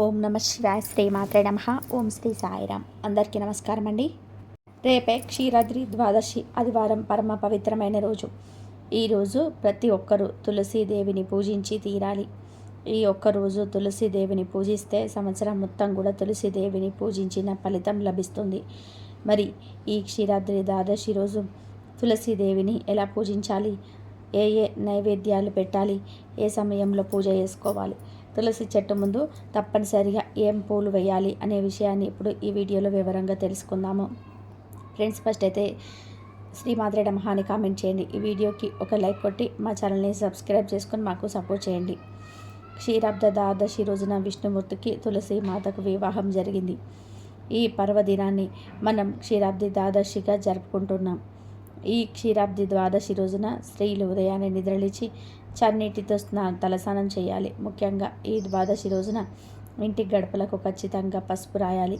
ఓం నమ శివాయ శ్రీ మాత్రే నమ. ఓం శ్రీ సాయిరామ్. అందరికీ నమస్కారం అండి. రేపే క్షీరాద్రి ద్వాదశి, ఆదివారం, పరమ పవిత్రమైన రోజు. ఈరోజు ప్రతి ఒక్కరూ తులసీదేవిని పూజించి తీరాలి. ఈ ఒక్కరోజు తులసీదేవిని పూజిస్తే సంవత్సరం మొత్తం కూడా తులసీదేవిని పూజించిన ఫలితం లభిస్తుంది. మరి ఈ క్షీరాద్రి ద్వాదశి రోజు తులసీదేవిని ఎలా పూజించాలి, ఏ నైవేద్యాలు పెట్టాలి, ఏ సమయంలో పూజ చేసుకోవాలి, తులసి చెట్టు ముందు తప్పనిసరిగా ఏం పూలు వేయాలి అనే విషయాన్ని ఇప్పుడు ఈ వీడియోలో వివరంగా తెలుసుకుందాము. ఫ్రెండ్స్, ఫస్ట్ అయితే శ్రీ మాత్రే నమః అని కామెంట్ చేయండి. ఈ వీడియోకి ఒక లైక్ కొట్టి మా ఛానల్ని సబ్స్క్రైబ్ చేసుకొని మాకు సపోర్ట్ చేయండి. క్షీరాబ్ద ద్వాదశి రోజున విష్ణుమూర్తికి తులసి మాతకు వివాహం జరిగింది. ఈ పర్వదినాన్ని మనం క్షీరాబ్ది ద్వాదశిగా జరుపుకుంటున్నాం. ఈ క్షీరాబ్ది ద్వాదశి రోజున స్త్రీలు ఉదయాన్నే నిద్రలేచి చన్నీటితో తలస్నానం చేయాలి. ముఖ్యంగా ఈ ద్వాదశి రోజున ఇంటి గడపలకు ఖచ్చితంగా పసుపు రాయాలి.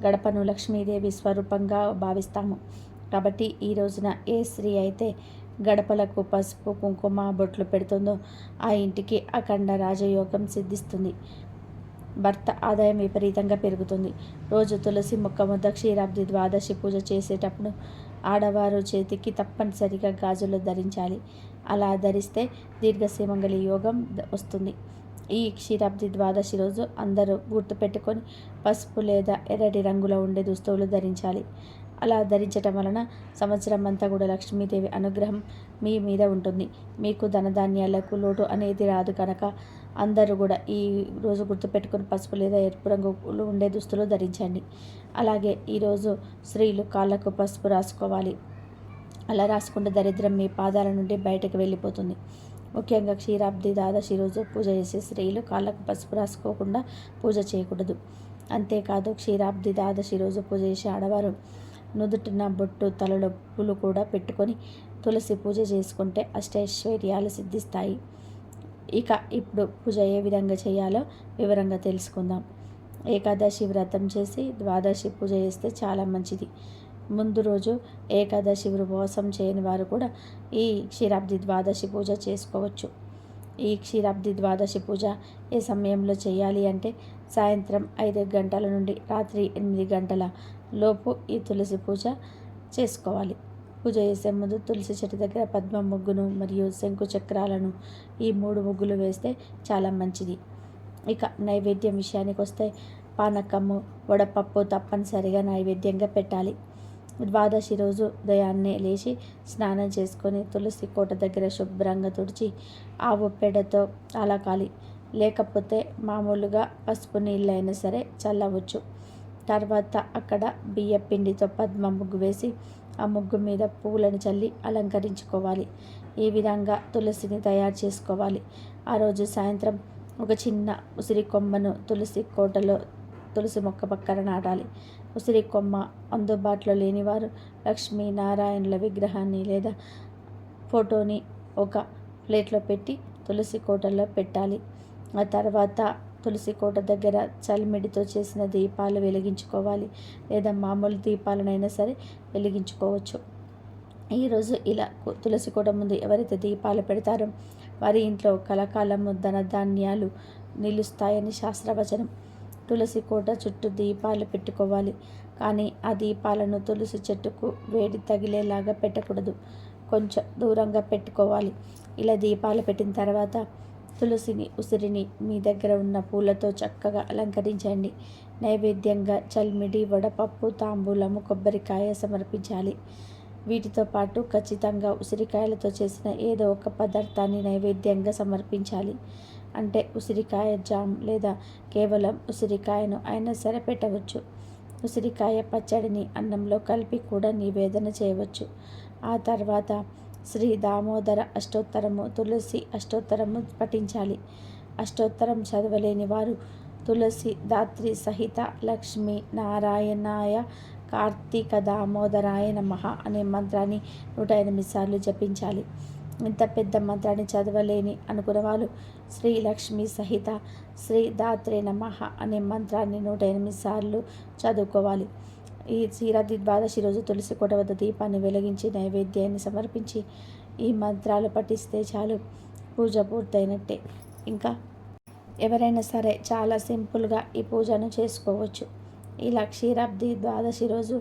గడపను లక్ష్మీదేవి స్వరూపంగా భావిస్తాము కాబట్టి ఈ రోజున ఏ స్త్రీ అయితే గడపలకు పసుపు కుంకుమ బొట్లు పెడుతుందో ఆ ఇంటికి అఖండ రాజయోగం సిద్ధిస్తుంది. భర్త ఆదాయం విపరీతంగా పెరుగుతుంది. రోజు తులసి మొక్క వద్ద క్షీరాబ్ది ద్వాదశి పూజ చేసేటప్పుడు ఆడవారు చేతికి తప్పనిసరిగా గాజులు ధరించాలి. అలా ధరిస్తే దీర్ఘసుమంగళి యోగం వస్తుంది. ఈ క్షీరాబ్ది ద్వాదశి రోజు అందరూ గుర్తుపెట్టుకొని పసుపు లేదా ఎర్రటి రంగులో ఉండే దుస్తువులు ధరించాలి. అలా ధరించటం వలన సంవత్సరం అంతా కూడా లక్ష్మీదేవి అనుగ్రహం మీ మీద ఉంటుంది. మీకు ధనధాన్యాలకు లోటు అనేది రాదు కనుక అందరూ కూడా ఈ రోజు గుర్తుపెట్టుకుని పసుపు లేదా ఎరుపు రంగులు ఉండే దుస్తులు ధరించండి. అలాగే ఈరోజు స్త్రీలు కాళ్ళకు పసుపు రాసుకోవాలి. అలా రాసుకుంటే దరిద్రం మీ పాదాల నుండి బయటకు వెళ్ళిపోతుంది. ముఖ్యంగా క్షీరాబ్ది ద్వాదశి రోజు పూజ చేసే స్త్రీలు కాళ్ళకు పసుపు రాసుకోకుండా పూజ చేయకూడదు. అంతేకాదు క్షీరాబ్ది ద్వాదశి రోజు పూజ చేసే ఆడవారు నుదుటిన బొట్టు, తలలో పూలు కూడా పెట్టుకొని తులసి పూజ చేసుకుంటే అష్టైశ్వర్యాలు సిద్ధిస్తాయి. ఇక ఇప్పుడు పూజ ఏ విధంగా చేయాలో వివరంగా తెలుసుకుందాం. ఏకాదశి వ్రతం చేసి ద్వాదశి పూజ చేస్తే చాలా మంచిది. ముందు రోజు ఏకాదశి ఉపవాసం చేయని వారు కూడా ఈ క్షీరాబ్ది ద్వాదశి పూజ చేసుకోవచ్చు. ఈ క్షీరాబ్ది ద్వాదశి పూజ ఏ సమయంలో చేయాలి అంటే సాయంత్రం 5 గంటల నుండి రాత్రి 8 గంటల లోపు ఈ తులసి పూజ చేసుకోవాలి. పూజ చేసే ముందు తులసి చెట్టు దగ్గర పద్మ ముగ్గును మరియు శంకు చక్రాలను ఈ 3 ముగ్గులు వేస్తే చాలా మంచిది. ఇక నైవేద్యం విషయానికి వస్తే పానకము, వడపప్పు తప్పనిసరిగా నైవేద్యంగా పెట్టాలి. ద్వాదశి రోజు ఉదయాన్నే లేచి స్నానం చేసుకొని తులసి కోట దగ్గర శుభ్రంగా తుడిచి ఆవు పేడతో అలకాలి. లేకపోతే మామూలుగా పసుపు నీళ్ళైనా సరే చల్లవచ్చు. తర్వాత అక్కడ బియ్య పిండితో పద్మ ముగ్గు వేసి ఆ ముగ్గు మీద పువ్వులను చల్లి అలంకరించుకోవాలి. ఈ విధంగా తులసిని తయారు చేసుకోవాలి. ఆ రోజు సాయంత్రం ఒక చిన్న ఉసిరి కొమ్మను తులసి కోటలో తులసి మొక్క పక్కన నాటాలి. ఉసిరి కొమ్మ అందుబాటులో లేనివారు లక్ష్మీనారాయణుల విగ్రహాన్ని లేదా ఫోటోని ఒక ప్లేట్లో పెట్టి తులసి కోటలో పెట్టాలి. ఆ తర్వాత తులసి కోట దగ్గర చలిమిడితో చేసిన దీపాలు వెలిగించుకోవాలి, లేదా మామూలు దీపాలనైనా సరే వెలిగించుకోవచ్చు. ఈరోజు ఇలా తులసి కోట ముందు ఎవరైతే దీపాలు పెడతారో వారి ఇంట్లో కలకాలము ధనధాన్యాలు నిలుస్తాయని శాస్త్రవచనం. తులసి కోట చుట్టూ దీపాలు పెట్టుకోవాలి, కానీ ఆ దీపాలను తులసి చెట్టుకు వేడి తగిలేలాగా పెట్టకూడదు. కొంచెం దూరంగా పెట్టుకోవాలి. ఇలా దీపాలు పెట్టిన తర్వాత తులసిని, ఉసిరిని మీ దగ్గర ఉన్న పూలతో చక్కగా అలంకరించండి. నైవేద్యంగా చల్మిడి, వడపప్పు, తాంబూలము, కొబ్బరికాయ సమర్పించాలి. వీటితో పాటు ఖచ్చితంగా ఉసిరికాయలతో చేసిన ఏదో ఒక పదార్థాన్ని నైవేద్యంగా సమర్పించాలి. అంటే ఉసిరికాయ జామ్ లేదా కేవలం ఉసిరికాయను అయినా సరే పెట్టవచ్చు. ఉసిరికాయ పచ్చడిని అన్నంలో కలిపి కూడా నివేదన చేయవచ్చు. ఆ తర్వాత శ్రీ దామోదర అష్టోత్తరము, తులసి అష్టోత్తరము పఠించాలి. అష్టోత్తరం చదవలేని వారు తులసి దాత్రి సహిత లక్ష్మీ నారాయణాయ కార్తీక దామోదరాయ నమః అనే మంత్రాన్ని 108 సార్లు జపించాలి. ఇంత పెద్ద మంత్రాన్ని చదవలేని అనుకున్న వాళ్ళు శ్రీ లక్ష్మీ సహిత శ్రీ దాత్రే నమః అనే మంత్రాన్ని 108 సార్లు చదువుకోవాలి. ఈ క్షీరాబ్ది ద్వాదశి రోజు తులసి కోట వద్ద దీపాన్ని వెలిగించి నైవేద్యాన్ని సమర్పించి ఈ మంత్రాలు పఠిస్తే చాలు పూజ పూర్తయినట్టే. ఇంకా ఎవరైనా సరే చాలా సింపుల్గా ఈ పూజను చేసుకోవచ్చు. ఇలా క్షీరాబ్ది ద్వాదశి రోజు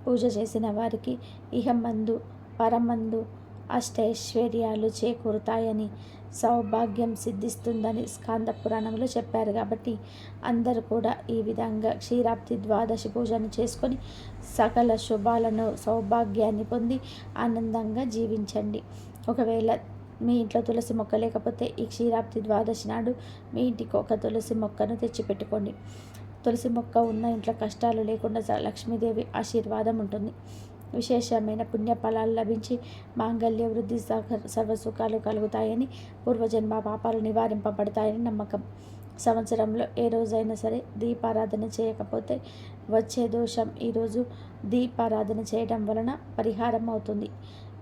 పూజ చేసిన వారికి ఇహమందు పరమందు అష్టైశ్వర్యాలు చేకూరుతాయని, సౌభాగ్యం సిద్ధిస్తుందని స్కాంద పురాణంలో చెప్పారు. కాబట్టి అందరూ కూడా ఈ విధంగా క్షీరాబ్ది ద్వాదశి పూజను చేసుకొని సకల శుభాలను సౌభాగ్యాన్ని పొంది ఆనందంగా జీవించండి. ఒకవేళ మీ ఇంట్లో తులసి మొక్క లేకపోతే ఈ క్షీరాబ్ది ద్వాదశి నాడు మీ ఇంటికి ఒక తులసి మొక్కను తెచ్చిపెట్టుకోండి. తులసి మొక్క ఉన్న ఇంట్లో కష్టాలు లేకుండా లక్ష్మీదేవి ఆశీర్వాదం ఉంటుంది. విశేషమైన పుణ్యఫలాలు లభించి మాంగళ్య వృద్ధి సర్వసుఖాలు కలుగుతాయని, పూర్వజన్మ పాపాలు నివారింపబడతాయని నమ్మకం. సంవత్సరంలో ఏ రోజైనా సరే దీపారాధన చేయకపోతే వచ్చే దోషం ఈరోజు దీపారాధన చేయడం వలన పరిహారం అవుతుంది.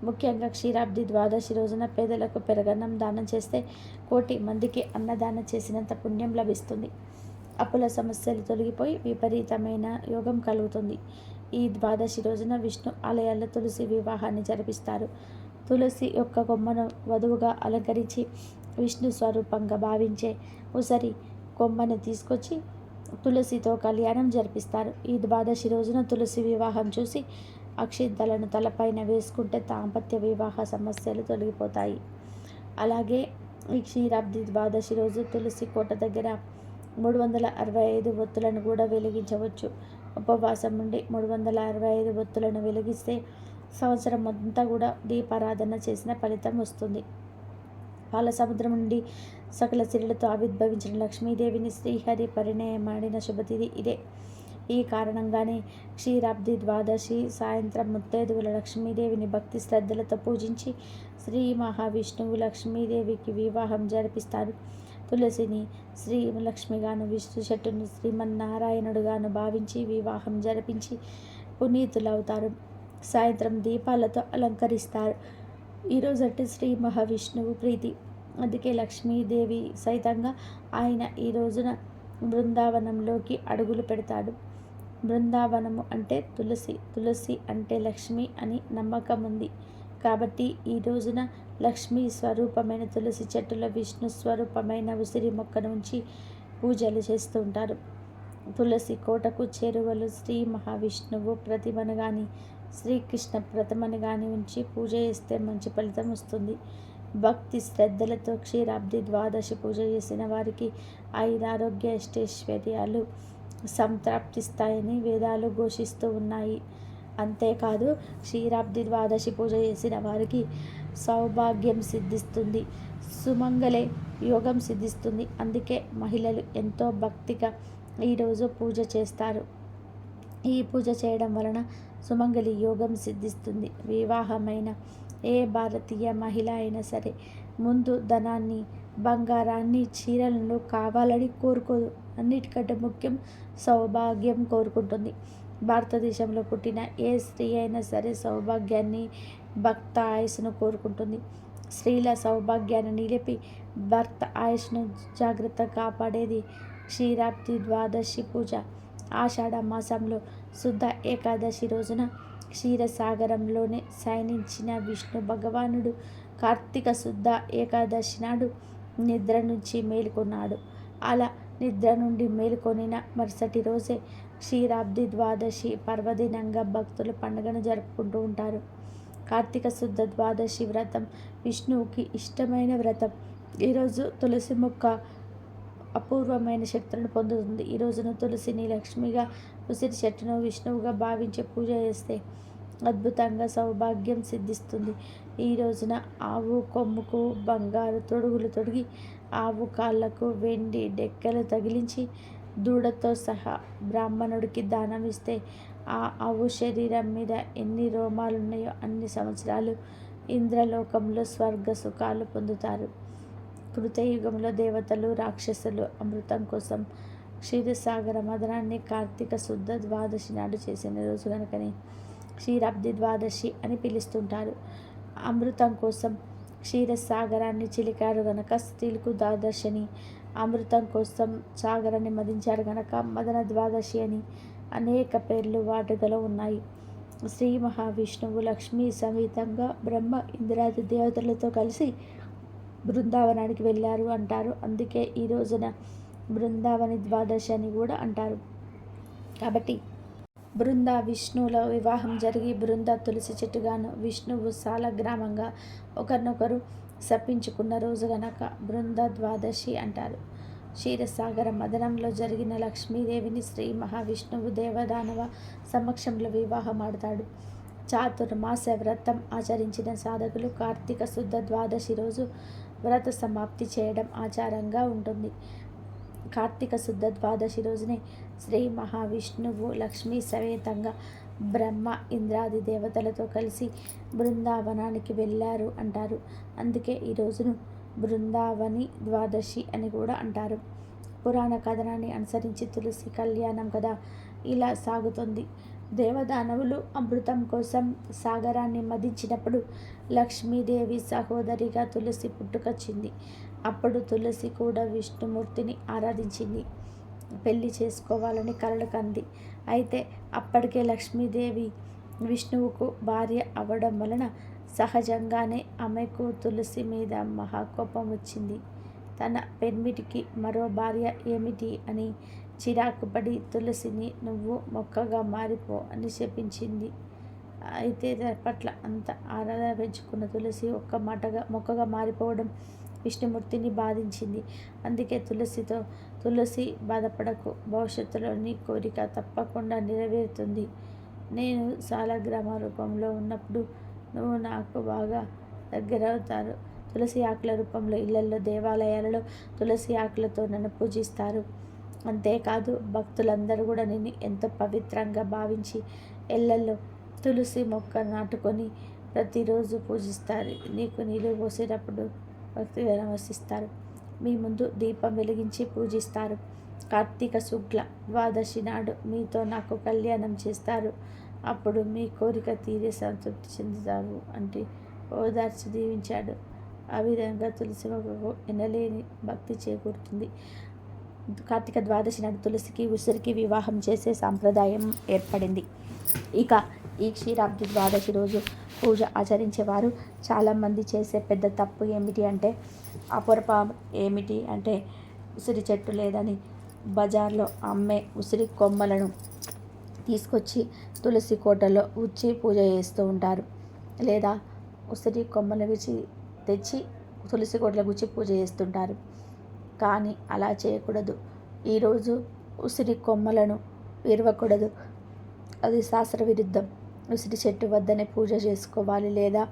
ముఖ్యంగా క్షీరాబ్ది ద్వాదశి రోజున పేదలకు పెరగన్నం దానం చేస్తే 1,00,00,000 మందికి అన్నదానం చేసినంత పుణ్యం లభిస్తుంది. అప్పుల సమస్యలు తొలగిపోయి విపరీతమైన యోగం కలుగుతుంది. ఈ ద్వాదశి రోజున విష్ణు ఆలయాల్లో తులసి వివాహాన్ని జరిపిస్తారు. తులసి యొక్క కొమ్మను వధువుగా అలంకరించి విష్ణు స్వరూపంగా భావించే ఉసిరి కొమ్మను తీసుకొచ్చి తులసితో కళ్యాణం జరిపిస్తారు. ఈ ద్వాదశి రోజున తులసి వివాహం చూసి అక్షింతలను తలపైన వేసుకుంటే దాంపత్య వివాహ సమస్యలు తొలగిపోతాయి. అలాగే ఈ క్షీరాబ్ది ద్వాదశి రోజు తులసి కోట దగ్గర 365 ఒత్తులను కూడా వెలిగించవచ్చు. ఉపవాసం నుండి 365 ఒత్తులను వెలిగిస్తే సంవత్సరం అంతా కూడా దీపారాధన చేసిన ఫలితం వస్తుంది. పాల సముద్రం నుండి సకల సిరులతో ఆవిర్భవించిన లక్ష్మీదేవిని శ్రీహరి పరిణయమాడిన శుభతిథి ఇదే. ఈ కారణంగానే క్షీరాబ్ది ద్వాదశి సాయంత్రం ముత్తైదువుల లక్ష్మీదేవిని భక్తి శ్రద్ధలతో పూజించి శ్రీ మహావిష్ణువు లక్ష్మీదేవికి వివాహం జరిపిస్తారు. తులసిని శ్రీ లక్ష్మిగాను, విష్ణు చెట్టును శ్రీమన్నారాయణుడుగాను భావించి వివాహం జరిపించి పునీతులవుతారు. సాయంత్రం దీపాలతో అలంకరిస్తారు. ఈరోజు అంటే శ్రీ మహావిష్ణువు ప్రీతి, అందుకే లక్ష్మీదేవి సైతంగా ఆయన ఈ రోజున బృందావనంలోకి అడుగులు పెడతాడు. బృందావనము అంటే తులసి, తులసి అంటే లక్ష్మి అని నమ్మకం ఉంది. కాబట్టి ఈ రోజున లక్ష్మీ స్వరూపమైన తులసి చెట్టులో విష్ణు స్వరూపమైన ఉసిరి మొక్కను ఉంచి పూజలు చేస్తూ ఉంటారు. తులసి కోటకు చేరువలు శ్రీ మహావిష్ణువు ప్రతిమను కానీ శ్రీకృష్ణ ప్రతిమను కానీ ఉంచి పూజ చేస్తే మంచి ఫలితం వస్తుంది. భక్తి శ్రద్ధలతో క్షీరాబ్ది ద్వాదశి పూజ చేసిన వారికి ఆయురారోగ్య అష్టైశ్వర్యాలు సంప్రాప్తిస్తాయని వేదాలు ఘోషిస్తూ ఉన్నాయి. అంతేకాదు క్షీరాబ్ది ద్వాదశి పూజ చేసిన వారికి సౌభాగ్యం సిద్ధిస్తుంది, సుమంగళే యోగం సిద్ధిస్తుంది. అందుకే మహిళలు ఎంతో భక్తిగా ఈరోజు పూజ చేస్తారు. ఈ పూజ చేయడం వలన సుమంగళి యోగం సిద్ధిస్తుంది. వివాహమైన ఏ భారతీయ మహిళ అయినా సరే ముందు ధనాన్ని, బంగారాన్ని, చీరలను కావాలని కోరుకోదు. అన్నిటికంటే ముఖ్యం సౌభాగ్యం కోరుకుంటుంది. భారతదేశంలో పుట్టిన ఏ స్త్రీ అయినా సరే సౌభాగ్యాన్ని, భర్త ఆయుస్సును కోరుకుంటుంది. స్త్రీల సౌభాగ్యాన్ని నిలిపి భర్త ఆయుష్ను జాగ్రత్తగా కాపాడేది క్షీరాబ్ది ద్వాదశి పూజ. ఆషాఢ మాసంలో శుద్ధ ఏకాదశి రోజున క్షీరసాగరంలోనే శయనించిన విష్ణు భగవానుడు కార్తీక శుద్ధ ఏకాదశి నాడు నిద్ర నుంచి మేలుకొన్నాడు. అలా నిద్ర నుండి మేలుకొనిన మరుసటి రోజే క్షీరాబ్ది ద్వాదశి పర్వదినంగా భక్తులు పండుగను జరుపుకుంటూ ఉంటారు. కార్తీక శుద్ధ ద్వాదశి వ్రతం విష్ణువుకి ఇష్టమైన వ్రతం. ఈరోజు తులసి మొక్క అపూర్వమైన శక్తులను పొందుతుంది. ఈ రోజున తులసిని లక్ష్మిగా, ఉసిరి చెట్టును విష్ణువుగా భావించి పూజ చేస్తే అద్భుతంగా సౌభాగ్యం సిద్ధిస్తుంది. ఈ రోజున ఆవు కొమ్ముకు బంగారు తొడుగులు తొడిగి, ఆవు కాళ్ళకు వెండి డెక్కలు తగిలించి దూడతో సహా బ్రాహ్మణుడికి దానం ఇస్తే ఆ ఆవు శరీరం మీద ఎన్ని రోమాలు ఉన్నాయో అన్ని సంవత్సరాలు ఇంద్రలోకంలో స్వర్గ సుఖాలు పొందుతారు. కృతయుగంలో దేవతలు, రాక్షసులు అమృతం కోసం క్షీరసాగర మదనాన్ని కార్తీక శుద్ధ ద్వాదశి నాడు చేసిన రోజు కనుకని క్షీరాబ్ది ద్వాదశి అని పిలుస్తుంటారు. అమృతం కోసం క్షీరసాగరాన్ని చిలికారు గనక స్త్రీలకు ద్వాదశిని, అమృతం కోసం సాగరాన్ని మదించారు గనక మదన ద్వాదశి అని అనేక పేర్లు వాడుకలో ఉన్నాయి. శ్రీ మహావిష్ణువు లక్ష్మీ సమేతంగా బ్రహ్మ, ఇంద్రాది దేవతలతో కలిసి బృందావనానికి వెళ్ళారు అంటారు. అందుకే ఈ రోజున బృందావని ద్వాదశి అని కూడా అంటారు. కాబట్టి బృంద విష్ణువుల వివాహం జరిగి బృంద తులసి చెట్టుగాను విష్ణువు సాలగ్రామంగా ఒకరినొకరు శపించుకున్న రోజు గనక బృంద ద్వాదశి అంటారు. క్షీరసాగర మదనంలో జరిగిన లక్ష్మీదేవిని శ్రీ మహావిష్ణువు దేవదానవ సమక్షంలో వివాహమాడతాడు. చాతుర్మాస వ్రతం ఆచరించిన సాధకులు కార్తీక శుద్ధ ద్వాదశి రోజు వ్రత సమాప్తి చేయడం ఆచారంగా ఉంటుంది. కార్తీక శుద్ధ ద్వాదశి రోజునే శ్రీ మహావిష్ణువు లక్ష్మీ సమేతంగా బ్రహ్మ ఇంద్రాది దేవతలతో కలిసి బృందావనానికి వెళ్ళారు అంటారు. అందుకే ఈ రోజును బృందావని ద్వాదశి అని కూడా అంటారు. పురాణ కథనాన్ని అనుసరించి తులసి కళ్యాణం కథ ఇలా సాగుతుంది. దేవదానవులు అమృతం కోసం సాగరాన్ని మదించినప్పుడు లక్ష్మీదేవి సహోదరిగా తులసి పుట్టుకొచ్చింది. అప్పుడు తులసి కూడా విష్ణుమూర్తిని ఆరాధించింది. పెళ్లి చేసుకోవాలని కలలు కంది. అయితే అప్పటికే లక్ష్మీదేవి విష్ణువుకు భార్య అవ్వడం వలన సహజంగానే ఆమెకు తులసి మీద మహాకోపం వచ్చింది. తన పెన్మిటికి మరో భార్య ఏమిటి అని చిరాకు పడి తులసిని నువ్వు మొక్కగా మారిపో అని శపించింది. అయితే దాని పట్ల అంత ఆరాధన పెంచుకున్న తులసి మొక్కగా మారిపోవడం విష్ణుమూర్తిని బాధించింది. అందుకే తులసి బాధపడకు, భవిష్యత్తులో నీ కోరిక తప్పకుండా నెరవేరుతుంది. నేను సాలగ్రామ రూపంలో ఉన్నప్పుడు నువ్వు నాకు బాగా దగ్గరవుతారు. తులసి ఆకుల రూపంలో ఇళ్లలో దేవాలయాలలో తులసి ఆకులతో నన్ను పూజిస్తారు. అంతేకాదు భక్తులందరూ కూడా నిన్ను ఎంతో పవిత్రంగా భావించి ఇళ్లలో తులసి మొక్క నాటుకొని ప్రతిరోజు పూజిస్తారు. నీకు నీళ్ళు పోసేటప్పుడు భక్తిగా నమస్కరిస్తారు. మీ ముందు దీపం వెలిగించి పూజిస్తారు. కార్తీక శుక్ల ద్వాదశి నాడు మీతో నాకు కళ్యాణం చేస్తారు. అప్పుడు మీ కోరిక తీరే సంతృప్తి చెందుతావు అంటే ఓదార్చి దీవించాడు. ఆ విధంగా తులసి మొక్కకు ఎనలేని భక్తి చేకూరుతుంది. కార్తీక ద్వాదశి నాడు తులసికి ఉసిరికి వివాహం చేసే సాంప్రదాయం ఏర్పడింది. ఇక ఈ క్షీరాబ్ది ద్వాదశి రోజు పూజ ఆచరించేవారు చాలామంది చేసే పెద్ద తప్పు ఏమిటి అంటే అపొరపాటు ఏమిటి అంటే ఉసిరి చెట్టు లేదని బజార్లో అమ్మే ఉసిరి కొమ్మలను తీసుకొచ్చి తులసి కోటలో ఉచ్చి పూజ చేస్తూ ఉంటారు. లేదా ఉసిరి కొమ్మలు తెచ్చి తులసి కోటలో గుచ్చి పూజ చేస్తుంటారు. కానీ అలా చేయకూడదు. ఈరోజు ఉసిరి కొమ్మలను విరవకూడదు. అది శాస్త్ర విరుద్ధం. ఉసిరి చెట్టు వద్దనే పూజ చేసుకోవాలి. లేదా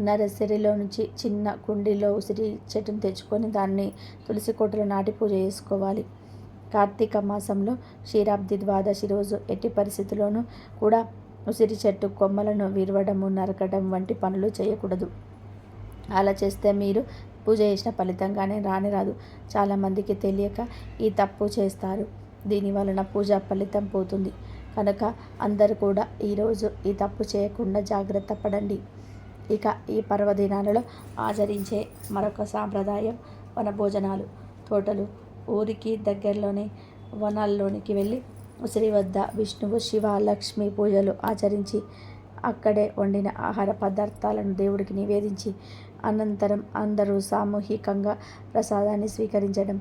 నర్సరీలో నుంచి చిన్న కుండీలో ఉసిరి చెట్టును తెచ్చుకొని దాన్ని తులసి కోటలో నాటి పూజ చేసుకోవాలి. కార్తీక మాసంలో క్షీరాబ్ది ద్వాదశి రోజు ఎట్టి పరిస్థితుల్లోనూ కూడా ఉసిరి చెట్టు కొమ్మలను విరవడము, నరకడం వంటి పనులు చేయకూడదు. అలా చేస్తే మీరు పూజ చేసిన ఫలితంగానే రాదు. చాలామందికి తెలియక ఈ తప్పు చేస్తారు. దీని వలన పూజ ఫలితం పోతుంది. కనుక అందరూ కూడా ఈరోజు ఈ తప్పు చేయకుండా జాగ్రత్త పడండి. ఇక ఈ పర్వదినాలలో ఆచరించే మరొక సాంప్రదాయం వనభోజనాలు. తోటలు ఊరికి దగ్గరలోనే వనాల్లోనికి వెళ్ళి ఉసిరి వద్ద విష్ణువు, శివ, లక్ష్మి పూజలు ఆచరించి అక్కడే వండిన ఆహార పదార్థాలను దేవుడికి నివేదించి అనంతరం అందరూ సామూహికంగా ప్రసాదాన్ని స్వీకరించడం,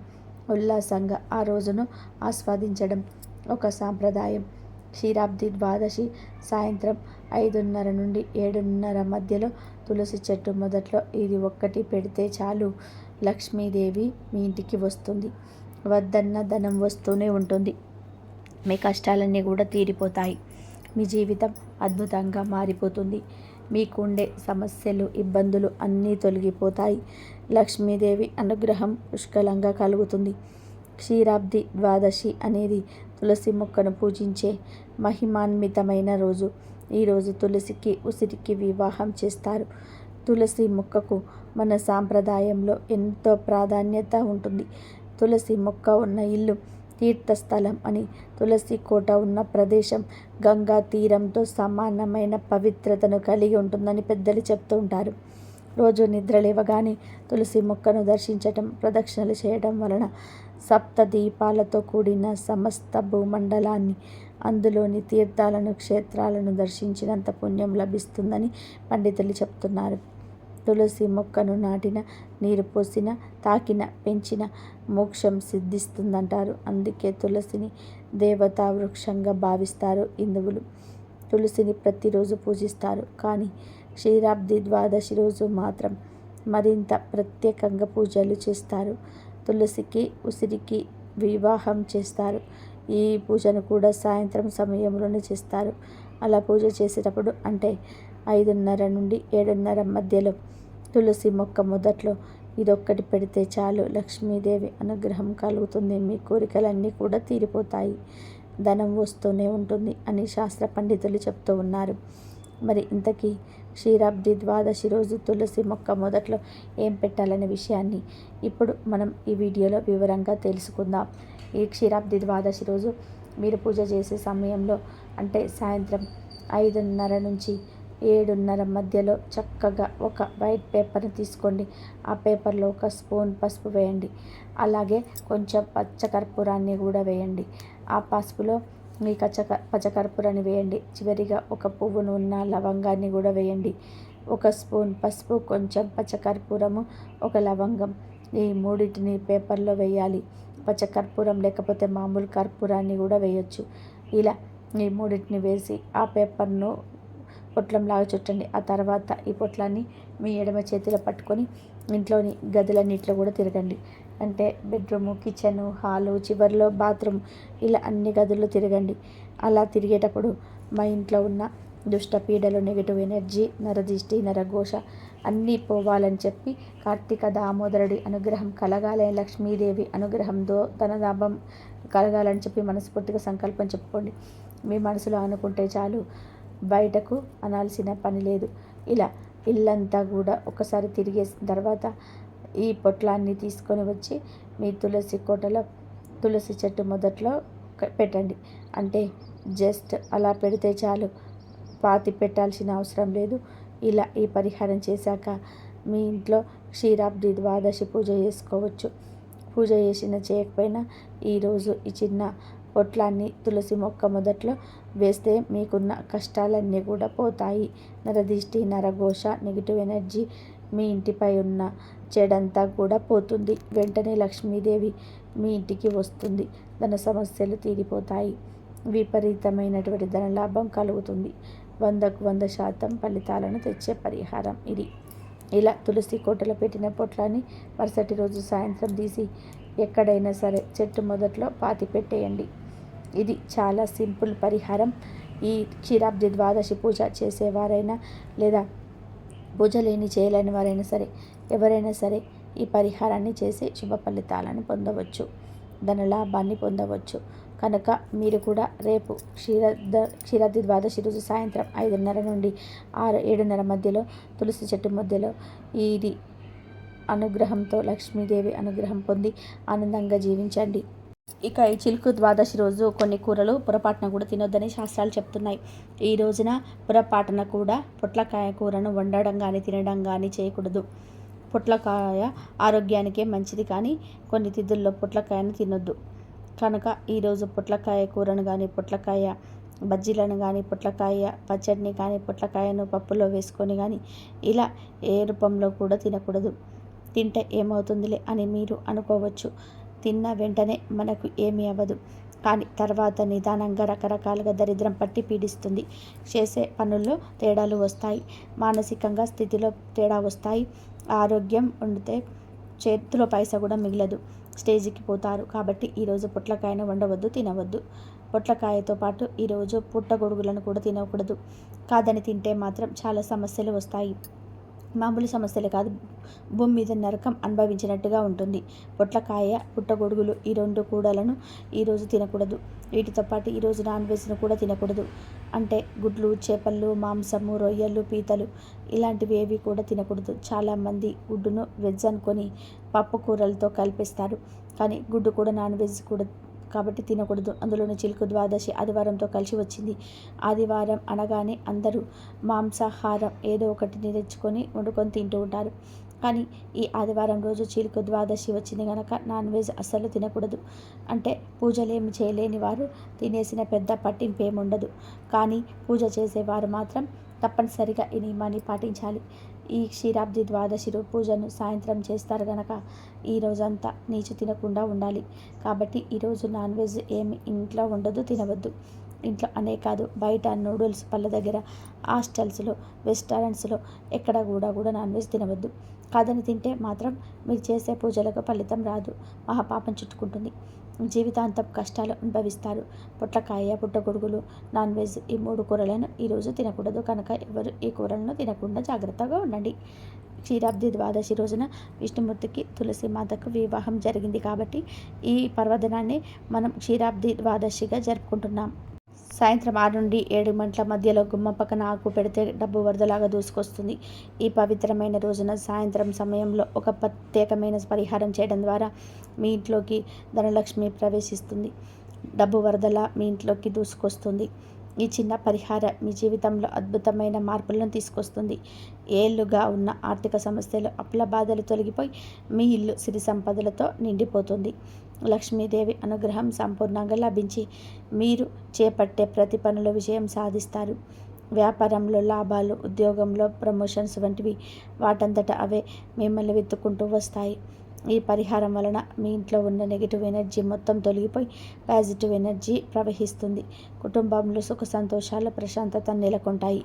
ఉల్లాసంగా ఆ రోజును ఆస్వాదించడం ఒక సాంప్రదాయం. క్షీరాబ్ది ద్వాదశి సాయంత్రం 5:30 నుండి 7:30 మధ్యలో తులసి చెట్టు మొదట్లో ఇది ఒక్కటి పెడితే చాలు, లక్ష్మీదేవి మీ ఇంటికి వస్తుంది. వద్దన్న ధనం వస్తూనే ఉంటుంది. మీ కష్టాలన్నీ కూడా తీరిపోతాయి. మీ జీవితం అద్భుతంగా మారిపోతుంది. మీకుండే సమస్యలు, ఇబ్బందులు అన్నీ తొలగిపోతాయి. లక్ష్మీదేవి అనుగ్రహం పుష్కలంగా కలుగుతుంది. క్షీరాబ్ది ద్వాదశి అనేది తులసి మొక్కను పూజించే మహిమాన్వితమైన రోజు. ఈరోజు తులసికి, ఉసిరికి వివాహం చేస్తారు. తులసి మొక్కకు మన సాంప్రదాయంలో ఎంతో ప్రాధాన్యత ఉంటుంది. తులసి మొక్క ఉన్న ఇల్లు తీర్థస్థలం అని, తులసి కోట ఉన్న ప్రదేశం గంగా తీరంతో సమానమైన పవిత్రతను కలిగి ఉంటుందని పెద్దలు చెప్తూ ఉంటారు. రోజు నిద్ర లేవగానే తులసి మొక్కను దర్శించటం, ప్రదక్షిణలు చేయడం వలన సప్త దీపాలతో కూడిన సమస్త భూమండలాన్ని, అందులోని తీర్థాలను, క్షేత్రాలను దర్శించినంత పుణ్యం లభిస్తుందని పండితులు చెప్తున్నారు. తులసి మొక్కను నాటిన, నీరు పోసిన, తాకిన, పెంచిన మోక్షం సిద్ధిస్తుందంటారు. అందుకే తులసిని దేవతా వృక్షంగా భావిస్తారు హిందువులు. తులసిని ప్రతిరోజు పూజిస్తారు. కానీ క్షీరాబ్ది ద్వాదశి రోజు మాత్రం మరింత ప్రత్యేకంగా పూజలు చేస్తారు. తులసికి, ఉసిరికి వివాహం చేస్తారు. ఈ పూజను కూడా సాయంత్రం సమయంలోనే చేస్తారు. అలా పూజ చేసేటప్పుడు అంటే 5:30 నుండి 7:30 మధ్యలో తులసి మొక్క మొదట్లో ఇదొక్కటి పెడితే చాలు, లక్ష్మీదేవి అనుగ్రహం కలుగుతుంది. మీ కోరికలన్నీ కూడా తీరిపోతాయి, ధనం వస్తూనే ఉంటుంది అని శాస్త్ర పండితులు చెప్తూ ఉన్నారు. మరి ఇంతకీ క్షీరాబ్ది ద్వాదశి రోజు తులసి మొక్క మొదట్లో ఏం పెట్టాలనే విషయాన్ని ఇప్పుడు మనం ఈ వీడియోలో వివరంగా తెలుసుకుందాం. ఈ క్షీరాబ్ది ద్వాదశి రోజు మీరు పూజ చేసే సమయంలో అంటే సాయంత్రం 5:30 నుంచి 7:30 మధ్యలో చక్కగా ఒక వైట్ పేపర్ని తీసుకోండి. ఆ పేపర్లో 1 స్పూన్ పసుపు వేయండి. అలాగే కొంచెం పచ్చకర్పూరాన్ని కూడా వేయండి. ఆ పసుపులో మీ పచ్చకర్పూరాన్ని వేయండి. చివరిగా ఒక పువ్వును ఉన్న లవంగాన్ని కూడా వేయండి. 1 స్పూన్ పసుపు, కొంచెం పచ్చకర్పూరము, 1 లవంగం, ఈ మూడింటిని పేపర్లో వేయాలి. పచ్చకర్పూరం లేకపోతే మామూలు కర్పూరాన్ని కూడా వేయొచ్చు. ఇలా ఈ మూడింటిని వేసి ఆ పేపర్ను పొట్లంలాగా చుట్టండి. ఆ తర్వాత ఈ పొట్లాన్ని మీ ఎడమ చేతిలో పట్టుకొని ఇంట్లోని గదులన్నింటిలో కూడా తిరగండి. అంటే బెడ్రూము, కిచెను, హాలు, చివరిలో బాత్రూమ్, ఇలా అన్ని గదుల్లో తిరగండి. అలా తిరిగేటప్పుడు మా ఇంట్లో ఉన్న దుష్ట పీడలు, నెగిటివ్ ఎనర్జీ, నరదిష్టి, నరఘోష అన్నీ పోవాలని చెప్పి కార్తీక దామోదరుడి అనుగ్రహం కలగాలని, లక్ష్మీదేవి అనుగ్రహంతో ధనలాభం కలగాలని చెప్పి మనస్ఫూర్తిగా సంకల్పం చెప్పుకోండి. మీ మనసులో అనుకుంటే చాలు, బయటకు అనాల్సిన పని లేదు. ఇలా ఇల్లంతా కూడా ఒకసారి తిరిగేసిన తర్వాత ఈ పొట్లాన్ని తీసుకొని వచ్చి మీ తులసి కోటలో తులసి చెట్టు మొదట్లో పెట్టండి. అంటే జస్ట్ అలా పెడితే చాలు, పాతి పెట్టాల్సిన అవసరం లేదు. ఇలా ఈ పరిహారం చేశాక మీ ఇంట్లో క్షీరాబ్ది ద్వాదశి పూజ చేసుకోవచ్చు. పూజ చేసినా చేయకపోయినా ఈరోజు ఈ చిన్న పొట్లాన్ని తులసి మొక్క మొదట్లో వేస్తే మీకున్న కష్టాలన్నీ కూడా పోతాయి. నరదిష్టి, నరఘోష, నెగిటివ్ ఎనర్జీ, మీ ఇంటిపై ఉన్న చెడంతా కూడా పోతుంది. వెంటనే లక్ష్మీదేవి మీ ఇంటికి వస్తుంది. ధన సమస్యలు తీరిపోతాయి. విపరీతమైనటువంటి ధనలాభం కలుగుతుంది. 100కు 100% ఫలితాలను తెచ్చే పరిహారం ఇది. ఇలా తులసి కోటలో పెట్టిన పొట్లాన్ని మరుసటి రోజు సాయంత్రం తీసి ఎక్కడైనా సరే చెట్టు మొదట్లో పాతి పెట్టేయండి. ఇది చాలా సింపుల్ పరిహారం. ఈ క్షీరాబ్ది ద్వాదశి పూజ చేసేవారైనా లేదా పూజ చేయలేని వారైనా సరే, ఎవరైనా సరే ఈ పరిహారాన్ని చేసి శుభ ఫలితాలను పొందవచ్చు, ధనలాభాన్ని పొందవచ్చు. కనుక మీరు కూడా రేపు క్షీరాబ్ది ద్వాదశి రోజు సాయంత్రం 5:30 నుండి 7:30 మధ్యలో తులసి చెట్టు మధ్యలో ఇది అనుగ్రహంతో లక్ష్మీదేవి అనుగ్రహం పొంది ఆనందంగా జీవించండి. ఇక ఈ చిలుకు ద్వాదశి రోజు కొన్ని కూరలు పొరపాటున కూడా తినొద్దని శాస్త్రాలు చెప్తున్నాయి. ఈ రోజున పొరపాటున కూడా పొట్లకాయ కూరను వండడం కానీ తినడం కానీ చేయకూడదు. పొట్లకాయ ఆరోగ్యానికే మంచిది, కానీ కొన్ని తిథుల్లో పొట్లకాయను తినొద్దు. కనుక ఈరోజు పొట్లకాయ కూరను కానీ, పొట్లకాయ బజ్జీలను కానీ, పొట్లకాయ పచ్చడిని కానీ, పొట్లకాయను పప్పులో వేసుకొని కానీ ఇలా ఏ రూపంలో కూడా తినకూడదు. తింటే ఏమవుతుందిలే అని మీరు అనుకోవచ్చు. తిన్న వెంటనే మనకు ఏమీ అవ్వదు, కానీ తర్వాత నిదానంగా రకరకాలుగా దరిద్రం పట్టి పీడిస్తుంది. చేసే పనుల్లో తేడాలు వస్తాయి, మానసికంగా స్థితిలో తేడా వస్తాయి. ఆరోగ్యం ఉండితే చేతిలో పైసా కూడా మిగలదు, స్టేజ్కి పోతారు. కాబట్టి ఈరోజు పొట్లకాయను వండవద్దు, తినవద్దు. పొట్లకాయతో పాటు ఈరోజు పుట్టగొడుగులను కూడా తినకూడదు. కాదని తింటే మాత్రం చాలా సమస్యలు వస్తాయి. మామూలు సమస్యలే కాదు, భూమి మీద నరకం అనుభవించినట్టుగా ఉంటుంది. పొట్లకాయ, పుట్టగొడుగులు ఈ 2 కూడలను ఈరోజు తినకూడదు. వీటితో పాటు ఈరోజు నాన్ వెజ్ను కూడా తినకూడదు. అంటే గుడ్లు, చేపలు, మాంసము, రొయ్యలు, పీతలు ఇలాంటివి ఏవి కూడా తినకూడదు. చాలామంది గుడ్డును వెజ్ అనుకొని పప్పు కూరలతో కలిపేస్తారు. కానీ గుడ్డు కూడా నాన్ వెజ్ కూడా కాబట్టి తినకూడదు. అందులోని చిలుకు ద్వాదశి ఆదివారంతో కలిసి వచ్చింది. ఆదివారం అనగానే అందరూ మాంసాహారం ఏదో ఒకటి తెచ్చుకొని వండుకొని తింటూ ఉంటారు. కానీ ఈ ఆదివారం రోజు చిలుకు ద్వాదశి వచ్చింది కనుక నాన్ వెజ్ అస్సలు తినకూడదు. అంటే పూజలేమి చేయలేని వారు తినేసిన పెద్ద పట్టింపు ఏముండదు. కానీ పూజ చేసేవారు మాత్రం తప్పనిసరిగా ఈ నియమాన్ని పాటించాలి. ఈ క్షీరాబ్ది ద్వాదశి పూజను సాయంత్రం చేస్తారు కనుక ఈ రోజంతా నీచు తినకుండా ఉండాలి. కాబట్టి ఈరోజు నాన్ వెజ్ ఏమి ఇంట్లో ఉండదు, తినవద్దు. ఇంట్లో అనే కాదు, బయట నూడిల్స్ పళ్ళ దగ్గర, హాస్టల్స్లో, రెస్టారెంట్స్లో ఎక్కడ కూడా నాన్ వెజ్ తినవద్దు. కాదని తింటే మాత్రం మీరు చేసే పూజలకు ఫలితం రాదు, మహాపాపం చుట్టుకుంటుంది, జీవితాంతం కష్టాలు అనుభవిస్తారు. పొట్లకాయ, పుట్టగొడుగులు, నాన్ వెజ్ ఈ 3 కూరలను ఈరోజు తినకూడదు కనుక ఎవరు ఈ కూరలను తినకుండా జాగ్రత్తగా ఉండండి. క్షీరాబ్ది ద్వాదశి రోజున విష్ణుమూర్తికి తులసి మాతకు వివాహం జరిగింది కాబట్టి ఈ పర్వదినాన్ని మనం క్షీరాబ్ది ద్వాదశిగా జరుపుకుంటున్నాం. సాయంత్రం 6 నుండి 7 గంటల మధ్యలో గుమ్మం పక్కన ఆకు పెడితే డబ్బు వరదలాగా దూసుకొస్తుంది. ఈ పవిత్రమైన రోజున సాయంత్రం సమయంలో ఒక ప్రత్యేకమైన పరిహారం చేయడం ద్వారా మీ ఇంట్లోకి ధనలక్ష్మి ప్రవేశిస్తుంది, డబ్బు వరదలా మీ ఇంట్లోకి దూసుకొస్తుంది. ఈ చిన్న పరిహారం మీ జీవితంలో అద్భుతమైన మార్పులను తీసుకొస్తుంది. ఏళ్లుగా ఉన్న ఆర్థిక సమస్యలు, అప్పుల బాధలు తొలగిపోయి మీ ఇల్లు సిరి సంపదలతో నిండిపోతుంది. లక్ష్మీదేవి అనుగ్రహం సంపూర్ణంగా లభించి మీరు చేపట్టే ప్రతి పనిలో విజయం సాధిస్తారు. వ్యాపారంలో లాభాలు, ఉద్యోగంలో ప్రమోషన్స్ వంటివి వాటంతట అవే మిమ్మల్ని వెతుక్కుంటూ వస్తాయి. ఈ పరిహారం వలన మీ ఇంట్లో ఉన్న నెగిటివ్ ఎనర్జీ మొత్తం తొలగిపోయి పాజిటివ్ ఎనర్జీ ప్రవహిస్తుంది. కుటుంబంలో సుఖ సంతోషాలు, ప్రశాంతత నెలకొంటాయి.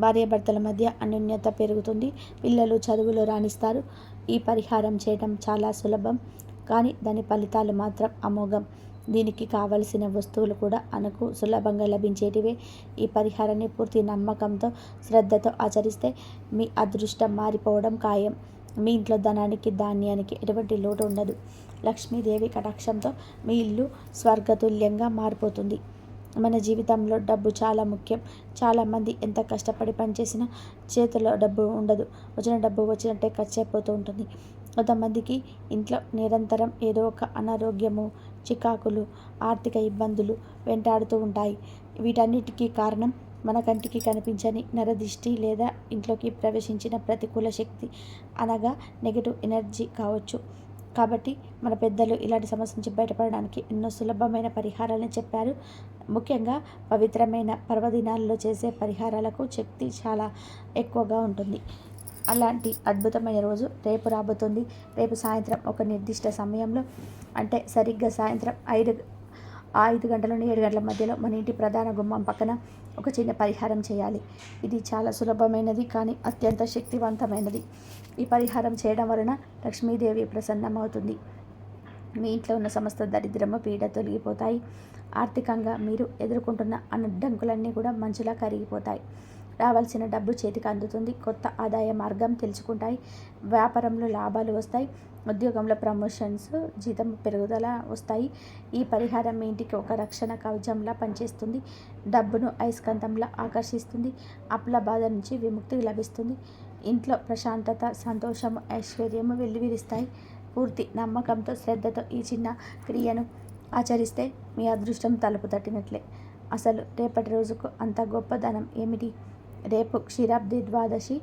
భార్యాభర్తల మధ్య అన్యోన్యత పెరుగుతుంది. పిల్లలు చదువులో రాణిస్తారు. ఈ పరిహారం చేయడం చాలా సులభం, కానీ దాని ఫలితాలు మాత్రం అమోఘం. దీనికి కావలసిన వస్తువులు కూడా మనకు సులభంగా లభించేటివే. ఈ పరిహారాన్ని పూర్తి నమ్మకంతో, శ్రద్ధతో ఆచరిస్తే మీ అదృష్టం మారిపోవడం ఖాయం. మీ ఇంట్లో ధనానికి, ధాన్యానికి ఎటువంటి లోటు ఉండదు. లక్ష్మీదేవి కటాక్షంతో మీ ఇల్లు స్వర్గతుల్యంగా మారిపోతుంది. మన జీవితంలో డబ్బు చాలా ముఖ్యం. చాలామంది ఎంత కష్టపడి పనిచేసినా చేతిలో డబ్బు ఉండదు. వచ్చిన డబ్బు వచ్చినట్టే ఖర్చు అయిపోతూ ఉంటుంది. కొంతమందికి ఇంట్లో నిరంతరం ఏదో ఒక అనారోగ్యము, చికాకులు, ఆర్థిక ఇబ్బందులు వెంటాడుతూ ఉంటాయి. వీటన్నిటికీ కారణం మన కంటికి కనిపించని నరదిష్టి లేదా ఇంట్లోకి ప్రవేశించిన ప్రతికూల శక్తి అనగా నెగటివ్ ఎనర్జీ కావచ్చు. కాబట్టి మన పెద్దలు ఇలాంటి సమస్య నుంచి బయటపడడానికి ఎన్నో సులభమైన పరిహారాలను చెప్పారు. ముఖ్యంగా పవిత్రమైన పర్వదినాల్లో చేసే పరిహారాలకు శక్తి చాలా ఎక్కువగా ఉంటుంది. అలాంటి అద్భుతమైన రోజు రేపు రాబోతుంది. రేపు సాయంత్రం ఒక నిర్దిష్ట సమయంలో, అంటే సరిగ్గా సాయంత్రం 5 గంటల నుండి 7 గంటల మధ్యలో మన ఇంటి ప్రధాన గుమ్మం పక్కన ఒక చిన్న పరిహారం చేయాలి. ఇది చాలా సులభమైనది, కానీ అత్యంత శక్తివంతమైనది. ఈ పరిహారం చేయడం వలన లక్ష్మీదేవి ప్రసన్నమవుతుంది. మీ ఇంట్లో ఉన్న సమస్త దరిద్రము, పీడ తొలగిపోతాయి. ఆర్థికంగా మీరు ఎదుర్కొంటున్న అడ్డంకులన్నీ కూడా మంచులా కరిగిపోతాయి. రావాల్సిన డబ్బు చేతికి అందుతుంది. కొత్త ఆదాయ మార్గం తెలుసుకుంటాయి. వ్యాపారంలో లాభాలు వస్తాయి. ఉద్యోగంలో ప్రమోషన్స్, జీతం పెరుగుదల వస్తాయి. ఈ పరిహారం మీ ఇంటికి ఒక రక్షణ కవచంలా పనిచేస్తుంది. డబ్బును అయస్కాంతంలా ఆకర్షిస్తుంది. అప్పుల బాధ నుంచి విముక్తి లభిస్తుంది. ఇంట్లో ప్రశాంతత, సంతోషము, ఐశ్వర్యము వెల్లివిరుస్తాయి. పూర్తి నమ్మకంతో, శ్రద్ధతో ఈ చిన్న క్రియను ఆచరిస్తే మీ అదృష్టం తలుపు తట్టినట్లే. అసలు రేపటి రోజుకు అంత గొప్పదనం ఏమిటి? రేపు క్షీరాబ్ది ద్వాదశి.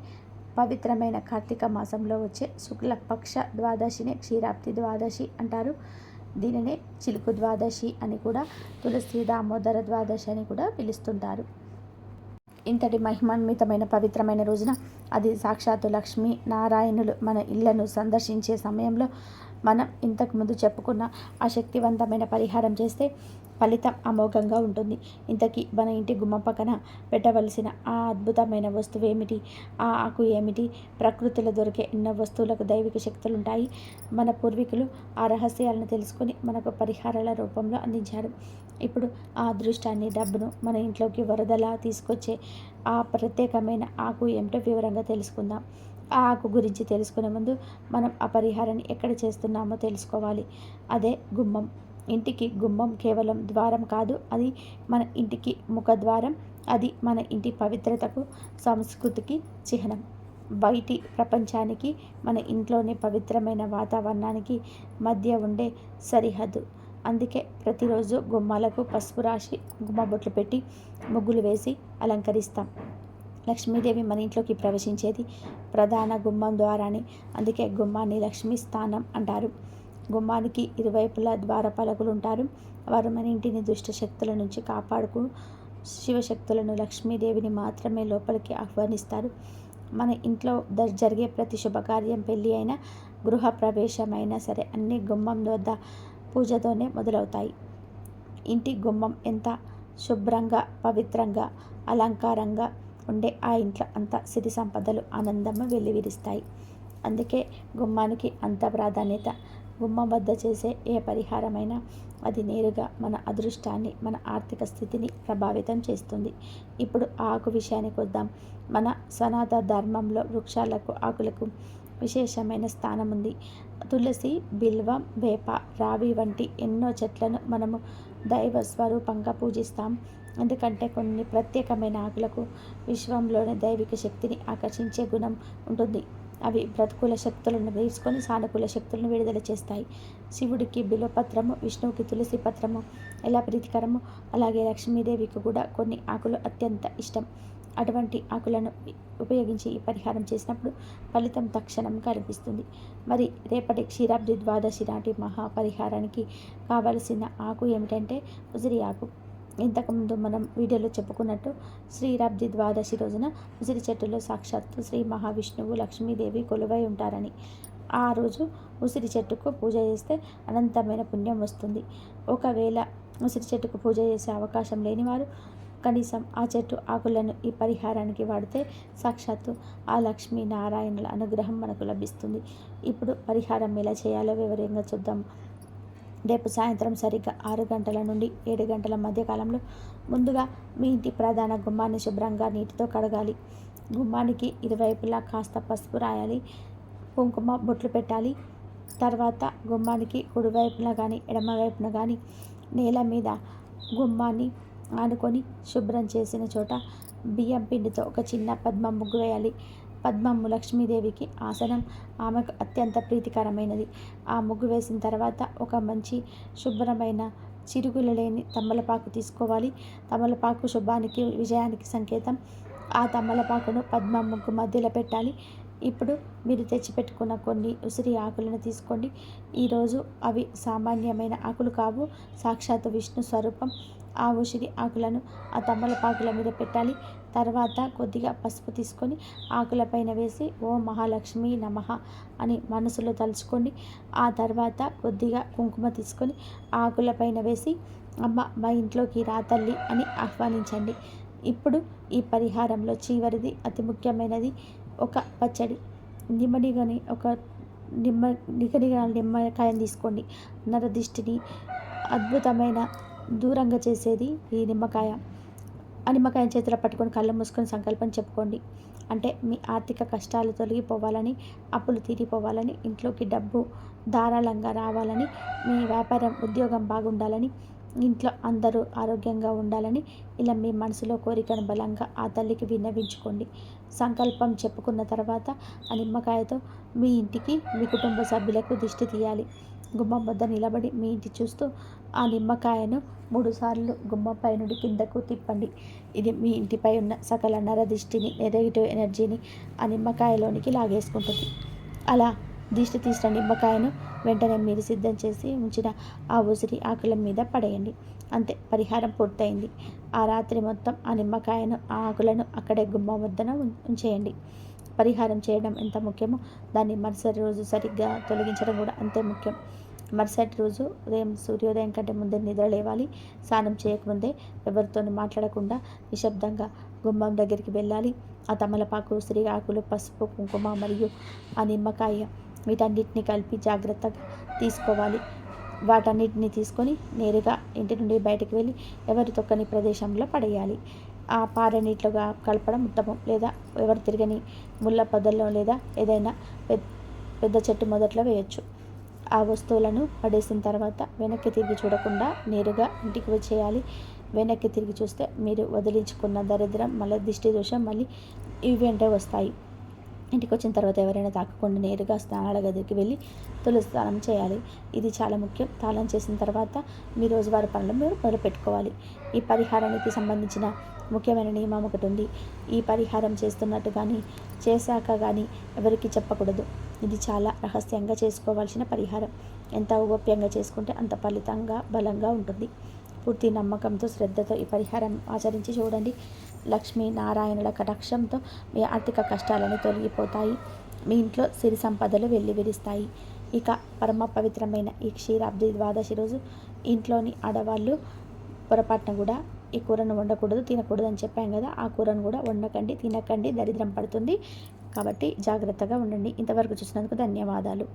పవిత్రమైన కార్తీక మాసంలో వచ్చే శుక్లపక్ష ద్వాదశినే క్షీరాబ్ది ద్వాదశి అంటారు. దీనినే చిలుకు ద్వాదశి అని కూడా, తులసి దామోదర ద్వాదశి అని కూడా పిలుస్తుంటారు. ఇంతటి మహిమాన్వితమైన పవిత్రమైన రోజున, అది సాక్షాత్తు లక్ష్మీ నారాయణులు మన ఇళ్లను సందర్శించే సమయంలో మనం ఇంతకుముందు చెప్పుకున్న ఆ శక్తివంతమైన పరిహారం చేస్తే ఫలితం అమోఘంగా ఉంటుంది. ఇంతకీ మన ఇంటి గుమ్మం పక్కన పెట్టవలసిన ఆ అద్భుతమైన వస్తువు ఏమిటి? ఆ ఆకు ఏమిటి? ప్రకృతిలో దొరికే ఎన్నో వస్తువులకు దైవిక శక్తులు ఉంటాయి. మన పూర్వీకులు ఆ రహస్యాలను తెలుసుకొని మనకు పరిహారాల రూపంలో అందించారు. ఇప్పుడు ఆ అదృష్టాన్ని, డబ్బును మన ఇంట్లోకి వరదలా తీసుకొచ్చే ఆ ప్రత్యేకమైన ఆకు ఏమిటో వివరంగా తెలుసుకుందాం. ఆ ఆకు గురించి తెలుసుకునే ముందు మనం ఆ పరిహారాన్ని ఎక్కడ చేస్తున్నామో తెలుసుకోవాలి. అదే గుమ్మం. ఇంటికి గుమ్మం కేవలం ద్వారం కాదు, అది మన ఇంటికి ముఖద్వారం. అది మన ఇంటి పవిత్రతకు, సంస్కృతికి చిహ్నం. బయటి ప్రపంచానికి, మన ఇంట్లోని పవిత్రమైన వాతావరణానికి మధ్య ఉండే సరిహద్దు. అందుకే ప్రతిరోజు గుమ్మాలకు పసుపు రాసి, కుంకుమ బొట్లు పెట్టి, ముగ్గులు వేసి అలంకరిస్తాం. లక్ష్మీదేవి మన ఇంట్లోకి ప్రవేశించేది ప్రధాన గుమ్మం ద్వారానే. అందుకే గుమ్మాన్ని లక్ష్మీ స్థానం అంటారు. గుమ్మానికి ఇరువైపులా ద్వారపాలకులు ఉంటారు. వారు మన ఇంటిని దుష్ట శక్తుల నుంచి కాపాడుకు శివశక్తులను, లక్ష్మీదేవిని మాత్రమే లోపలికి ఆహ్వానిస్తారు. మన ఇంట్లో జరిగే ప్రతి శుభకార్యం, పెళ్ళి అయినా, గృహ ప్రవేశమైనా సరే అన్ని గుమ్మం వద్ద పూజతోనే మొదలవుతాయి. ఇంటి గుమ్మం ఎంత శుభ్రంగా, పవిత్రంగా, అలంకారంగా ఉండే ఆ ఇంట్లో అంత సిరి సంపదలు, ఆనందము వెల్లివిరుస్తాయి. అందుకే గుమ్మానికి అంత ప్రాధాన్యత. గుమ్మం వద్ద చేసే ఏ పరిహారమైనా అది నేరుగా మన అదృష్టాన్ని, మన ఆర్థిక స్థితిని ప్రభావితం చేస్తుంది. ఇప్పుడు ఆకు విషయానికి వద్దాం. మన సనాతన ధర్మంలో వృక్షాలకు, ఆకులకు విశేషమైన స్థానం ఉంది. తులసి, బిల్వం, వేప, రావి వంటి ఎన్నో చెట్లను మనము దైవ స్వరూపంగా పూజిస్తాం. ఎందుకంటే కొన్ని ప్రత్యేకమైన ఆకులకు విశ్వంలోని దైవిక శక్తిని ఆకర్షించే గుణం ఉంటుంది. అవి ప్రతికూల శక్తులను తీసుకొని సానుకూల శక్తులను విడుదల చేస్తాయి. శివుడికి బిల్వపత్రము, విష్ణువుకి తులసి పత్రము ఎలా ప్రీతికరము, అలాగే లక్ష్మీదేవికి కూడా కొన్ని ఆకులు అత్యంత ఇష్టం. అటువంటి ఆకులను ఉపయోగించి ఈ పరిహారం చేసినప్పుడు ఫలితం తక్షణం కనిపిస్తుంది. మరి రేపటి క్షీరాబ్ది ద్వాదశి నాటి మహాపరిహారానికి కావలసిన ఆకు ఏమిటంటే ఉసిరి ఆకు. ఇంతకుముందు మనం వీడియోలో చెప్పుకున్నట్టు శ్రీరాబ్ది ద్వాదశి రోజున ఉసిరి చెట్టులో సాక్షాత్తు శ్రీ మహావిష్ణువు, లక్ష్మీదేవి కొలువై ఉంటారని. ఆ రోజు ఉసిరి చెట్టుకు పూజ చేస్తే అనంతమైన పుణ్యం వస్తుంది. ఒకవేళ ఉసిరి చెట్టుకు పూజ చేసే అవకాశం లేనివారు కనీసం ఆ చెట్టు ఆకులను ఈ పరిహారానికి వాడితే సాక్షాత్తు ఆ లక్ష్మీ నారాయణుల అనుగ్రహం మనకు లభిస్తుంది. ఇప్పుడు పరిహారం ఎలా చేయాలో వివరంగా చూద్దాం. రేపు సాయంత్రం సరిగ్గా 6 గంటల నుండి 7 గంటల మధ్య కాలంలో ముందుగా మీ ఇంటి ప్రధాన గుమ్మాన్ని శుభ్రంగా నీటితో కడగాలి. గుమ్మానికి ఇరువైపులా కాస్త పసుపు రాయాలి, కుంకుమ బొట్లు పెట్టాలి. తర్వాత గుమ్మానికి కుడివైపున కానీ ఎడమవైపున కానీ నేల మీద గుమ్మాన్ని ఆనుకొని శుభ్రం చేసిన చోట బియ్యం పిండితో ఒక చిన్న పద్మం ముగ్గు వేయాలి. పద్మము లక్ష్మీదేవికి ఆసనం, ఆమెకు అత్యంత ప్రీతికరమైనది. ఆ ముగ్గు వేసిన తర్వాత ఒక మంచి శుభ్రమైన చిరుగులు లేని తమలపాకు తీసుకోవాలి. తమలపాకు శుభానికి, విజయానికి సంకేతం. ఆ తమలపాకును పద్మం ముగ్గు మధ్యలో పెట్టాలి. ఇప్పుడు మీరు తెచ్చిపెట్టుకున్న కొన్ని ఉసిరి ఆకులను తీసుకోండి. ఈరోజు అవి సామాన్యమైన ఆకులు కావు, సాక్షాత్ విష్ణు స్వరూపం. ఆ ఉసిరి ఆకులను ఆ తమలపాకుల మీద పెట్టాలి. తర్వాత కొద్దిగా పసుపు తీసుకొని ఆకులపైన వేసి ఓం మహాలక్ష్మి నమః అని మనసులో తలుచుకోండి. ఆ తర్వాత కొద్దిగా కుంకుమ తీసుకొని ఆకులపైన వేసి అమ్మ మా ఇంట్లోకి రా తల్లి అని ఆహ్వానించండి. ఇప్పుడు ఈ పరిహారంలో చివరిది అతి ముఖ్యమైనది ఒక పచ్చడి. నిమ్మకాయని తీసుకోండి. నరదిష్టిని అద్భుతమైన దూరంగా చేసేది ఈ నిమ్మకాయ. ఆ నిమ్మకాయని చేతిలో పట్టుకొని కళ్ళు మూసుకొని సంకల్పం చెప్పుకోండి. అంటే మీ ఆర్థిక కష్టాలు తొలగిపోవాలని, అప్పులు తీరిపోవాలని, ఇంట్లోకి డబ్బు ధారాళంగా రావాలని, మీ వ్యాపారం, ఉద్యోగం బాగుండాలని, ఇంట్లో అందరూ ఆరోగ్యంగా ఉండాలని ఇలా మీ మనసులో కోరికను బలంగా ఆ తల్లికి విన్నవించుకోండి. సంకల్పం చెప్పుకున్న తర్వాత ఆ నిమ్మకాయతో మీ ఇంటికి, మీ కుటుంబ సభ్యులకు దిష్టి తీయాలి. గుమ్మం వద్ద నిలబడి మీ ఇంటి చూస్తూ ఆ నిమ్మకాయను 3 సార్లు గుమ్మంపై నుండి కిందకు తిప్పండి. ఇది మీ ఇంటిపై ఉన్న సకల నరదిష్టిని, నెగటివ్ ఎనర్జీని ఆ నిమ్మకాయలోనికి లాగేసుకుంటుంది. అలా దిష్టి తీసిన నిమ్మకాయను వెంటనే మీరు సిద్ధం చేసి ఉంచిన ఆ ఉసిరి ఆకుల మీద పడేయండి. అంతే, పరిహారం పూర్తయింది. ఆ రాత్రి మొత్తం ఆ నిమ్మకాయను, ఆ ఆకులను అక్కడే గుమ్మం వద్దన ఉంచేయండి. పరిహారం చేయడం ఎంత ముఖ్యమో దాన్ని మరుసటి రోజు సరిగ్గా తొలగించడం కూడా అంతే ముఖ్యం. మరుసటి రోజు ఉదయం సూర్యోదయం కంటే ముందే నిద్ర లేవాలి. స్నానం చేయకముందే ఎవరితోనూ మాట్లాడకుండా నిశ్శబ్దంగా గుమ్మం దగ్గరికి వెళ్ళాలి. ఆ తమలపాకు, ఉసిరి ఆకులు, పసుపు, కుంకుమ మరియు ఆ నిమ్మకాయ వీటన్నిటిని కలిపి జాగ్రత్తగా తీసుకోవాలి. వాటన్నిటిని తీసుకొని నేరుగా ఇంటి నుండి బయటకు వెళ్ళి ఎవరు తొక్కని ప్రదేశంలో పడేయాలి. ఆ పారే నీటిలోగా కలపడం ఉత్తమం. లేదా ఎవరు తిరగని ముళ్ళ పొదల్లో లేదా ఏదైనా పెద్ద చెట్టు మొదట్లో వేయచ్చు. ఆ వస్తువులను పడేసిన తర్వాత వెనక్కి తిరిగి చూడకుండా నేరుగా ఇంటికి వచ్చేయాలి. వెనక్కి తిరిగి చూస్తే మీరు వదిలించుకున్న దరిద్రం, మళ్ళీ దిష్టి దోషం మళ్ళీ ఇవి వెంటే వస్తాయి. ఇంటికి వచ్చిన తర్వాత ఎవరైనా తాకకుండా నేరుగా స్నానాల గదికి వెళ్ళి తులసి స్నానం చేయాలి. ఇది చాలా ముఖ్యం. తాళం చేసిన తర్వాత మీ రోజువారీ పనులు మీరు మొదలుపెట్టుకోవాలి. ఈ పరిహారానికి సంబంధించిన ముఖ్యమైన నియమం ఒకటి ఉంది. ఈ పరిహారం చేస్తున్నట్టు కానీ చేశాక కానీ ఎవరికి చెప్పకూడదు. ఇది చాలా రహస్యంగా చేసుకోవాల్సిన పరిహారం. ఎంత గోప్యంగా చేసుకుంటే అంత ఫలితంగా బలంగా ఉంటుంది. పూర్తి నమ్మకంతో శ్రద్ధతో ఈ పరిహారం ఆచరించి చూడండి. లక్ష్మీ నారాయణుల కటాక్షంతో మీ ఆర్థిక కష్టాలని తొలగిపోతాయి. మీ ఇంట్లో సిరి సంపదలు వెల్లివిరుస్తాయి. ఇక పరమ పవిత్రమైన ఈ క్షీరాబ్ది ద్వాదశి రోజు ఇంట్లోని ఆడవాళ్ళు పొరపాటున కూడా ఈ కూరను వండకూడదు, తినకూడదు అని చెప్పాం కదా. ఆ కూరను కూడా వండకండి, తినకండి, దరిద్రం పడుతుంది. కాబట్టి జాగ్రత్తగా ఉండండి. ఇంతవరకు చూసినందుకు ధన్యవాదాలు.